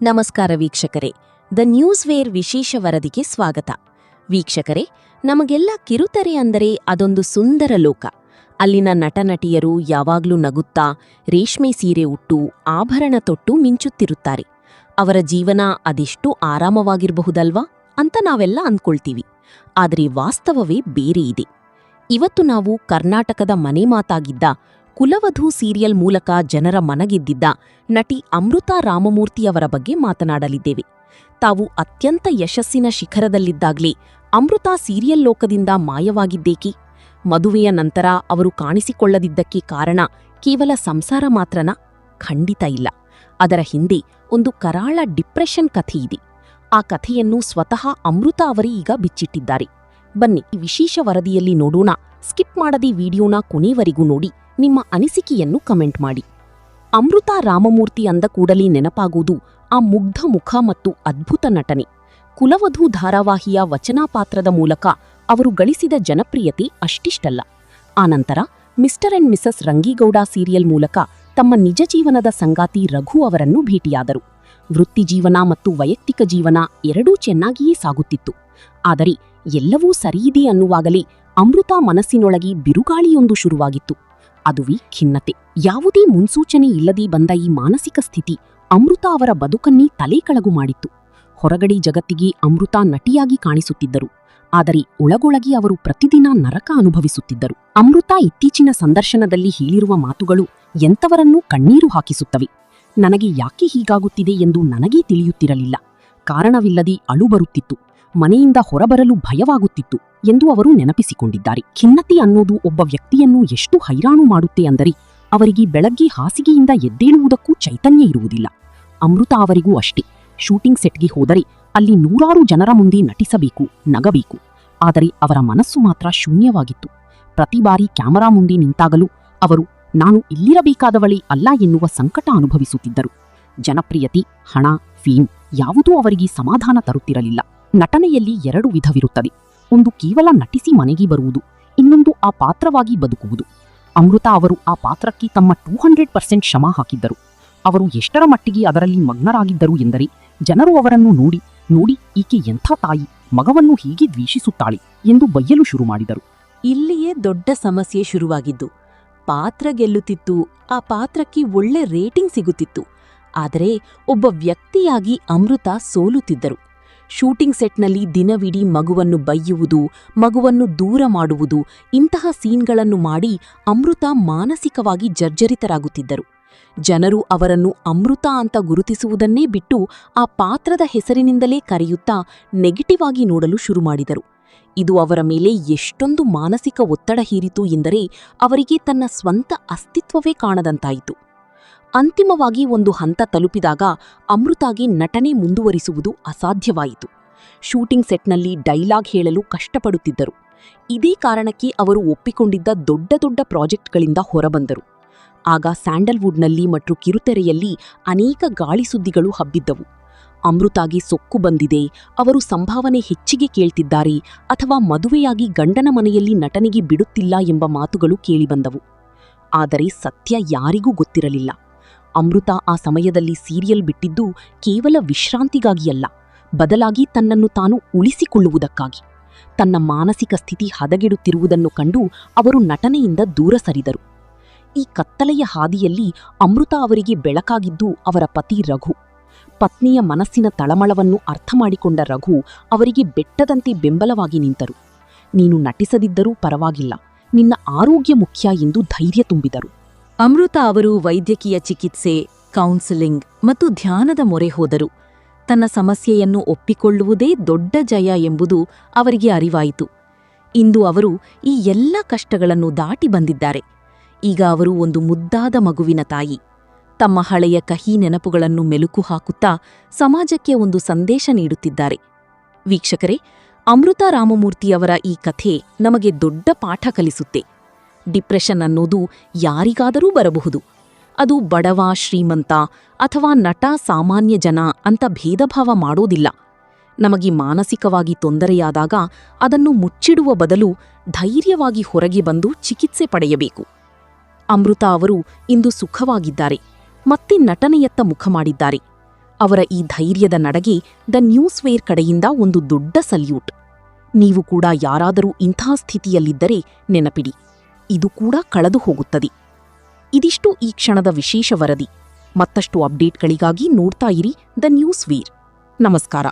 ನಮಸ್ಕಾರ ವೀಕ್ಷಕರೇ, the news wear ವಿಶೇಷ ವರದಿಗೆ ಸ್ವಾಗತ. ವೀಕ್ಷಕರೇ, ನಮಗೆಲ್ಲ ಕಿರುತೆರೆ ಅಂದರೆ ಅದೊಂದು ಸುಂದರ ಲೋಕ. ಅಲ್ಲಿನ ನಟನಟಿಯರು ಯಾವಾಗ್ಲೂ ನಗುತ್ತಾ, ರೇಷ್ಮೆ ಸೀರೆ ಉಟ್ಟು, ಆಭರಣ ತೊಟ್ಟು ಮಿಂಚುತ್ತಿರುತ್ತಾರೆ. ಅವರ ಜೀವನ ಅದೆಷ್ಟು ಆರಾಮವಾಗಿರಬಹುದಲ್ವಾ ಅಂತ ನಾವೆಲ್ಲ ಅಂದ್ಕೊಳ್ತೀವಿ. ಆದರೆ ವಾಸ್ತವವೇ ಬೇರೆ ಇದೆ. ಇವತ್ತು ನಾವು ಕರ್ನಾಟಕದ ಮನೆ ಮಾತಾಗಿದ್ದ ಕುಲವಧು ಸೀರಿಯಲ್ ಮೂಲಕ ಜನರ ಮನಗೆದ್ದಿದ್ದ ನಟಿ ಅಮೃತಾ ರಾಮಮೂರ್ತಿಯವರ ಬಗ್ಗೆ ಮಾತನಾಡಲಿದ್ದೇವೆ. ತಾವು ಅತ್ಯಂತ ಯಶಸ್ಸಿನ ಶಿಖರದಲ್ಲಿದ್ದಾಗಲೇ ಅಮೃತಾ ಸೀರಿಯಲ್ ಲೋಕದಿಂದ ಮಾಯವಾಗಿದ್ದೇಕೆ? ಮದುವೆಯ ನಂತರ ಅವರು ಕಾಣಿಸಿಕೊಳ್ಳದಿದ್ದಕ್ಕೆ ಕಾರಣ ಕೇವಲ ಸಂಸಾರ ಮಾತ್ರನಾ? ಖಂಡಿತ ಇಲ್ಲ. ಅದರ ಹಿಂದೆ ಒಂದು ಕರಾಳ ಡಿಪ್ರೆಷನ್ ಕಥೆಯಿದೆ. ಆ ಕಥೆಯನ್ನು ಸ್ವತಃ ಅಮೃತಾ ಅವರೇ ಈಗ ಬಿಚ್ಚಿಟ್ಟಿದ್ದಾರೆ. ಬನ್ನಿ, ಈ ವಿಶೇಷ ವರದಿಯಲ್ಲಿ ನೋಡೋಣ. ಸ್ಕಿಪ್ ಮಾಡದೆ ವಿಡಿಯೋನ ಕೊನೆವರೆಗೂ ನೋಡಿ ನಿಮ್ಮ ಅನಿಸಿಕೆಯನ್ನು ಕಮೆಂಟ್ ಮಾಡಿ. ಅಮೃತಾ ರಾಮಮೂರ್ತಿ ಅಂದ ಕೂಡಲೇ ನೆನಪಾಗುವುದು ಆ ಮುಗ್ಧ ಮುಖ ಮತ್ತು ಅದ್ಭುತ ನಟನೆ. ಕುಲವಧು ಧಾರಾವಾಹಿಯ ವಚನಾ ಪಾತ್ರದ ಮೂಲಕ ಅವರು ಗಳಿಸಿದ ಜನಪ್ರಿಯತೆ ಅಷ್ಟಿಷ್ಟಲ್ಲ. ಆನಂತರ ಮಿಸ್ಟರ್ ಅಂಡ್ ಮಿಸಸ್ ರಂಗೀಗೌಡ ಸೀರಿಯಲ್ ಮೂಲಕ ತಮ್ಮ ನಿಜ ಜೀವನದ ಸಂಗಾತಿ ರಘು ಅವರನ್ನು ಭೇಟಿಯಾದರು. ವೃತ್ತಿ ಜೀವನ ಮತ್ತು ವೈಯಕ್ತಿಕ ಜೀವನ ಎರಡೂ ಚೆನ್ನಾಗಿಯೇ ಸಾಗುತ್ತಿತ್ತು. ಆದರೆ ಎಲ್ಲವೂ ಸರಿಯಿದೆ ಅನ್ನುವಾಗಲೇ ಅಮೃತಾ ಮನಸ್ಸಿನೊಳಗೆ ಬಿರುಗಾಳಿಯೊಂದು ಶುರುವಾಗಿತ್ತು. ಅದುವೇ ಖಿನ್ನತೆ. ಯಾವುದೇ ಮುನ್ಸೂಚನೆ ಇಲ್ಲದೆ ಬಂದ ಈ ಮಾನಸಿಕ ಸ್ಥಿತಿ ಅಮೃತಾ ಅವರ ಬದುಕನ್ನೇ ತಲೆಕೆಳಗು ಮಾಡಿತ್ತು. ಹೊರಗಡೆ ಜಗತ್ತಿಗೆ ಅಮೃತಾ ನಟಿಯಾಗಿ ಕಾಣಿಸುತ್ತಿದ್ದರು. ಆದರೆ ಒಳಗೊಳಗೆ ಅವರು ಪ್ರತಿದಿನ ನರಕ ಅನುಭವಿಸುತ್ತಿದ್ದರು. ಅಮೃತಾ ಇತ್ತೀಚಿನ ಸಂದರ್ಶನದಲ್ಲಿ ಹೇಳಿರುವ ಮಾತುಗಳು ಎಂಥವರನ್ನೂ ಕಣ್ಣೀರು ಹಾಕಿಸುತ್ತವೆ. ನನಗೆ ಯಾಕೆ ಹೀಗಾಗುತ್ತಿದೆ ಎಂದು ನನಗೇ ತಿಳಿಯುತ್ತಿರಲಿಲ್ಲ. ಕಾರಣವಿಲ್ಲದೆ ಅಳು ಬರುತ್ತಿತ್ತು. ಮನೆಯಿಂದ ಹೊರಬರಲು ಭಯವಾಗುತ್ತಿತ್ತು ಎಂದು ಅವರು ನೆನಪಿಸಿಕೊಂಡಿದ್ದಾರೆ. ಖಿನ್ನತೆ ಅನ್ನೋದು ಒಬ್ಬ ವ್ಯಕ್ತಿಯನ್ನು ಎಷ್ಟು ಹೈರಾಣು ಮಾಡುತ್ತೆ ಅಂದರೆ ಅವರಿಗೆ ಬೆಳಗ್ಗೆ ಹಾಸಿಗೆಯಿಂದ ಎದ್ದೇಳುವುದಕ್ಕೂ ಚೈತನ್ಯ ಇರುವುದಿಲ್ಲ. ಅಮೃತಾ ಅವರಿಗೂ ಅಷ್ಟೇ. ಶೂಟಿಂಗ್ ಸೆಟ್ಗೆ ಹೋದರೆ ಅಲ್ಲಿ ನೂರಾರು ಜನರ ಮುಂದೆ ನಟಿಸಬೇಕು, ನಗಬೇಕು. ಆದರೆ ಅವರ ಮನಸ್ಸು ಮಾತ್ರ ಶೂನ್ಯವಾಗಿತ್ತು. ಪ್ರತಿ ಬಾರಿ ಕ್ಯಾಮರಾ ಮುಂದೆ ನಿಂತಾಗಲೂ ಅವರು ನಾನು ಇಲ್ಲಿರಬೇಕಾದವಳೇ ಅಲ್ಲ ಎನ್ನುವ ಸಂಕಟ ಅನುಭವಿಸುತ್ತಿದ್ದರು. ಜನಪ್ರಿಯತೆ, ಹಣ, ಫೇಮ್ ಯಾವುದೂ ಅವರಿಗೆ ಸಮಾಧಾನ ತರುತ್ತಿರಲಿಲ್ಲ. ನಟನೆಯಲ್ಲಿ ಎರಡು ವಿಧವಿರುತ್ತದೆ. ಒಂದು ಕೇವಲ ನಟಿಸಿ ಮನೆಗೆ ಬರುವುದು, ಇನ್ನೊಂದು ಆ ಪಾತ್ರವಾಗಿ ಬದುಕುವುದು. ಅಮೃತಾ ಅವರು ಆ ಪಾತ್ರಕ್ಕೆ ತಮ್ಮ 200% ಶ್ರಮ ಹಾಕಿದ್ದರು. ಅವರು ಎಷ್ಟರ ಮಟ್ಟಿಗೆ ಅದರಲ್ಲಿ ಮಗ್ನರಾಗಿದ್ದರು ಎಂದರೆ ಜನರು ಅವರನ್ನು ನೋಡಿ ಈಕೆ ಎಂಥ ತಾಯಿ, ಮಗವನ್ನು ಹೀಗೆ ದ್ವೇಷಿಸುತ್ತಾಳೆ ಎಂದು ಬಯ್ಯಲು ಶುರು ಮಾಡಿದರು. ಇಲ್ಲಿಯೇ ದೊಡ್ಡ ಸಮಸ್ಯೆ ಶುರುವಾಗಿದ್ದು. ಪಾತ್ರ ಗೆಲ್ಲುತ್ತಿತ್ತು, ಆ ಪಾತ್ರಕ್ಕೆ ಒಳ್ಳೆ ರೇಟಿಂಗ್ ಸಿಗುತ್ತಿತ್ತು. ಆದರೆ ಒಬ್ಬ ವ್ಯಕ್ತಿಯಾಗಿ ಅಮೃತಾ ಸೋಲುತ್ತಿದ್ದರು. ಶೂಟಿಂಗ್ ಸೆಟ್ನಲ್ಲಿ ದಿನವಿಡೀ ಮಗುವನ್ನು ಬೈಯುವುದು, ಮಗುವನ್ನು ದೂರ ಮಾಡುವುದು, ಇಂತಹ ಸೀನ್ಗಳನ್ನು ಮಾಡಿ ಅಮೃತಾ ಮಾನಸಿಕವಾಗಿ ಜರ್ಜರಿತರಾಗುತ್ತಿದ್ದರು. ಜನರು ಅವರನ್ನು ಅಮೃತಾ ಅಂತ ಗುರುತಿಸುವುದನ್ನೇ ಬಿಟ್ಟು ಆ ಪಾತ್ರದ ಹೆಸರಿನಿಂದಲೇ ಕರೆಯುತ್ತಾ ನೆಗೆಟಿವ್ ಆಗಿ ನೋಡಲು ಶುರು ಮಾಡಿದರು. ಇದು ಅವರ ಮೇಲೆ ಎಷ್ಟೊಂದು ಮಾನಸಿಕ ಒತ್ತಡ ಹೀರಿತು ಎಂದರೆ ಅವರಿಗೆ ತನ್ನ ಸ್ವಂತ ಅಸ್ತಿತ್ವವೇ ಕಾಣದಂತಾಯಿತು. ಅಂತಿಮವಾಗಿ ಒಂದು ಹಂತ ತಲುಪಿದಾಗ ಅಮೃತಾಗೆ ನಟನೆ ಮುಂದುವರಿಸುವುದು ಅಸಾಧ್ಯವಾಯಿತು. ಶೂಟಿಂಗ್ ಸೆಟ್ನಲ್ಲಿ ಡೈಲಾಗ್ ಹೇಳಲು ಕಷ್ಟಪಡುತ್ತಿದ್ದರು. ಇದೇ ಕಾರಣಕ್ಕೆ ಅವರು ಒಪ್ಪಿಕೊಂಡಿದ್ದ ದೊಡ್ಡ ದೊಡ್ಡ ಪ್ರಾಜೆಕ್ಟ್ಗಳಿಂದ ಹೊರಬಂದರು. ಆಗ ಸ್ಯಾಂಡಲ್ವುಡ್ನಲ್ಲಿ ಮತ್ತು ಕಿರುತೆರೆಯಲ್ಲಿ ಅನೇಕ ಗಾಳಿ ಸುದ್ದಿಗಳು ಹಬ್ಬಿದ್ದವು. ಅಮೃತಾಗೆ ಸೊಕ್ಕು ಬಂದಿದೆ, ಅವರು ಸಂಭಾವನೆ ಹೆಚ್ಚಿಗೆ ಕೇಳ್ತಿದ್ದಾರೆ, ಅಥವಾ ಮದುವೆಯಾಗಿ ಗಂಡನ ಮನೆಯಲ್ಲಿ ನಟನೆಗೆ ಬಿಡುತ್ತಿಲ್ಲ ಎಂಬ ಮಾತುಗಳು ಕೇಳಿಬಂದವು. ಆದರೆ ಸತ್ಯ ಯಾರಿಗೂ ಗೊತ್ತಿರಲಿಲ್ಲ. ಅಮೃತಾ ಆ ಸಮಯದಲ್ಲಿ ಸೀರಿಯಲ್ ಬಿಟ್ಟಿದ್ದು ಕೇವಲ ವಿಶ್ರಾಂತಿಗಾಗಿಯಲ್ಲ, ಬದಲಾಗಿ ತನ್ನನ್ನು ತಾನು ಉಳಿಸಿಕೊಳ್ಳುವುದಕ್ಕಾಗಿ. ತನ್ನ ಮಾನಸಿಕ ಸ್ಥಿತಿ ಹದಗೆಡುತ್ತಿರುವುದನ್ನು ಕಂಡು ಅವರು ನಟನೆಯಿಂದ ದೂರ ಸರಿದರು. ಈ ಕತ್ತಲೆಯ ಹಾದಿಯಲ್ಲಿ ಅಮೃತಾ ಅವರಿಗೆ ಬೆಳಕಾಗಿದ್ದು ಅವರ ಪತಿ ರಘು. ಪತ್ನಿಯ ಮನಸ್ಸಿನ ತಳಮಳವನ್ನು ಅರ್ಥ ಮಾಡಿಕೊಂಡ ರಘು ಅವರಿಗೆ ಬೆಟ್ಟದಂತೆ ಬೆಂಬಲವಾಗಿ ನಿಂತರು. ನೀನು ನಟಿಸದಿದ್ದರೂ ಪರವಾಗಿಲ್ಲ, ನಿನ್ನ ಆರೋಗ್ಯ ಮುಖ್ಯ ಎಂದು ಧೈರ್ಯ ತುಂಬಿದರು. ಅಮೃತಾ ಅವರು ವೈದ್ಯಕೀಯ ಚಿಕಿತ್ಸೆ, ಕೌನ್ಸೆಲಿಂಗ್ ಮತ್ತು ಧ್ಯಾನದ ಮೊರೆ ಹೋದರು. ತನ್ನ ಸಮಸ್ಯೆಯನ್ನು ಒಪ್ಪಿಕೊಳ್ಳುವುದೇ ದೊಡ್ಡ ಜಯ ಎಂಬುದು ಅವರಿಗೆ ಅರಿವಾಯಿತು. ಇಂದು ಅವರು ಈ ಎಲ್ಲ ಕಷ್ಟಗಳನ್ನು ದಾಟಿ ಬಂದಿದ್ದಾರೆ. ಈಗ ಅವರು ಒಂದು ಮುದ್ದಾದ ಮಗುವಿನ ತಾಯಿ. ತಮ್ಮ ಹಳೆಯ ಕಹಿ ನೆನಪುಗಳನ್ನು ಮೆಲುಕು ಹಾಕುತ್ತಾ ಸಮಾಜಕ್ಕೆ ಒಂದು ಸಂದೇಶ ನೀಡುತ್ತಿದ್ದಾರೆ. ವೀಕ್ಷಕರೇ, ಅಮೃತಾ ರಾಮಮೂರ್ತಿಯವರ ಈ ಕಥೆ ನಮಗೆ ದೊಡ್ಡ ಪಾಠ ಕಲಿಸುತ್ತೆ. ಡಿಪ್ರೆಷನ್ ಅನ್ನೋದು ಯಾರಿಗಾದರೂ ಬರಬಹುದು. ಅದು ಬಡವ, ಶ್ರೀಮಂತ ಅಥವಾ ನಟ, ಸಾಮಾನ್ಯ ಜನ ಅಂತ ಭೇದಭಾವ ಮಾಡೋದಿಲ್ಲ. ನಮಗೆ ಮಾನಸಿಕವಾಗಿ ತೊಂದರೆಯಾದಾಗ ಅದನ್ನು ಮುಚ್ಚಿಡುವ ಬದಲು ಧೈರ್ಯವಾಗಿ ಹೊರಗೆ ಬಂದು ಚಿಕಿತ್ಸೆ ಪಡೆಯಬೇಕು. ಅಮೃತಾ ಅವರು ಇಂದು ಸುಖವಾಗಿದ್ದಾರೆ, ಮತ್ತೆ ನಟನೆಯತ್ತ ಮುಖ ಮಾಡಿದ್ದಾರೆ. ಅವರ ಈ ಧೈರ್ಯದ ನಡೆಗೆ ದ ನ್ಯೂಸ್ ವೇರ್ ಕಡೆಯಿಂದ ಒಂದು ದೊಡ್ಡ ಸಲ್ಯೂಟ್. ನೀವು ಕೂಡ ಯಾರಾದರೂ ಇಂಥ ಸ್ಥಿತಿಯಲ್ಲಿದ್ದರೆ ನೆನಪಿಡಿ, ಇದು ಕೂಡ ಕಳೆದು ಹೋಗುತ್ತದೆ. ಇದಿಷ್ಟು ಈ ಕ್ಷಣದ ವಿಶೇಷ ವರದಿ. ಮತ್ತಷ್ಟು ಅಪ್ಡೇಟ್ಗಳಿಗಾಗಿ ನೋಡ್ತಾ ಇರಿ ದ ನ್ಯೂಸ್ ವೇರ್. ನಮಸ್ಕಾರ.